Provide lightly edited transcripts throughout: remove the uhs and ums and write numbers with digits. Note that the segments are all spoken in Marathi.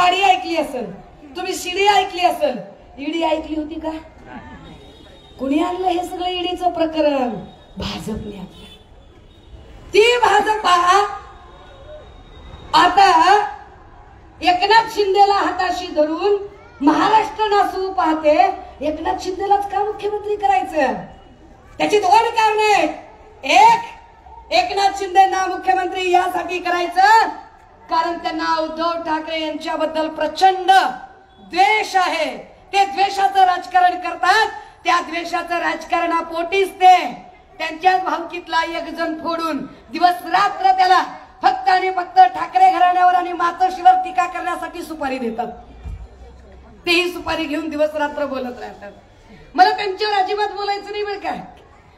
गाडी ऐकली असेल, तुम्ही शिडी ऐकली असेल, ईडी ऐकली होती का? कुणी आणलं हे सगळं ईडीचं प्रकरण? भाजपने आणलं. ती भाजपा आता एकनाथ शिंदेला हाताशी धरून महाराष्ट्र नासू पाहते. एकनाथ शिंदेलाच का मुख्यमंत्री करायचं? त्याची दोन कारण आहेत. एक, एकनाथ शिंदेना मुख्यमंत्री यासाठी करायचं कारण त्यांना उद्धव ठाकरे यांच्याबद्दल प्रचंड द्वेष आहे. ते द्वेषाचं राजकारण करतात. त्या द्वेषाचं राजकारणापोटीच ते त्यांच्याच भावकीतला एक जण फोडून दिवस रात्र त्याला फक्त आणि फक्त ठाकरे घराण्यावर आणि मातोश्रीवर टीका करण्यासाठी सुपारी देतात. तेही सुपारी घेऊन दिवस रात्र बोलत राहतात. मला त्यांच्यावर अजिबात बोलायचं नाही बरं का.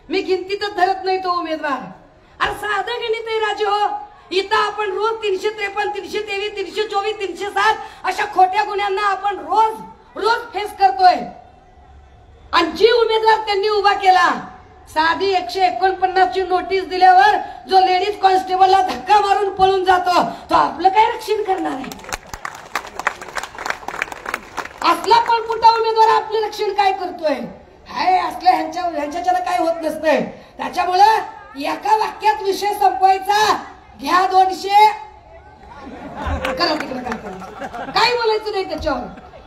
मी गिनतीतच धरत नाही तो उमेदवार. अरे साधं गणित आहे राजे हो. इथं आपण रोज 353, 323, 324, 307 अशा खोट्या गुन्ह्यांना आपण रोज फेस करतोय. आणि जी उमेदवार त्यांनी उभा केला, साधी 149 ची नोटीस दिल्यावर जो लेडीज कॉन्स्टेबलला धक्का मारून पळून जातो, तो आपलं काय रक्षण करणार आहे? असला पळपुटा उमेदवार आपले रक्षण काय करतोय? हाय असल्या ह्यांच्याच्याला काय होत नसतंय. त्याच्यामुळं एका वाक्यात विषय संपवायचा. घ्या 200 करा तिकडे काय करा, काही बोलायचं नाही त्याच्यावर.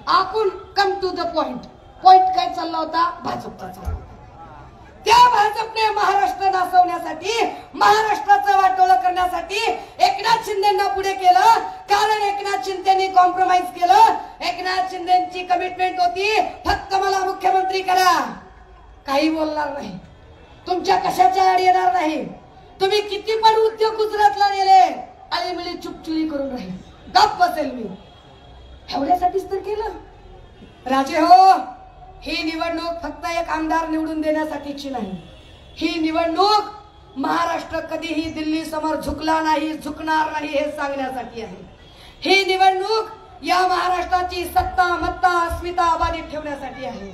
आपण come to the point. Point काय चालला होता? भाजपचा चालला. त्या भाजपने महाराष्ट्र नासवण्यासाठी, महाराष्ट्राचं वाटोळं करण्यासाठी एकनाथ शिंदेना पुढे केलं. कारण एकनाथ शिंदेनी कॉम्प्रोमाइज केलं. एकनाथ शिंदेची कमिटमेंट होती फक्त मला मुख्यमंत्री करा, काही बोलणार नाही, तुमच्या कशाच्या आड येणार नाही. तुम्ही किती पण उद्योग गुजरातला गेले, आळीमिळी चुपचुली करून राहील, गप्प बसेल मी. एवढ्यासाठीच तर केलं. राजे हो, ही निवडणूक फक्त एक आमदार निवडून देण्यासाठीची नाही. ही निवडणूक महाराष्ट्र कधीही दिल्ली समोर झुकला नाही, झुकणार नाही हे सांगण्यासाठी आहे. ही निवडणूक या महाराष्ट्राची सत्ता, मत्ता, अस्मिता अबाधित ठेवण्यासाठी आहे.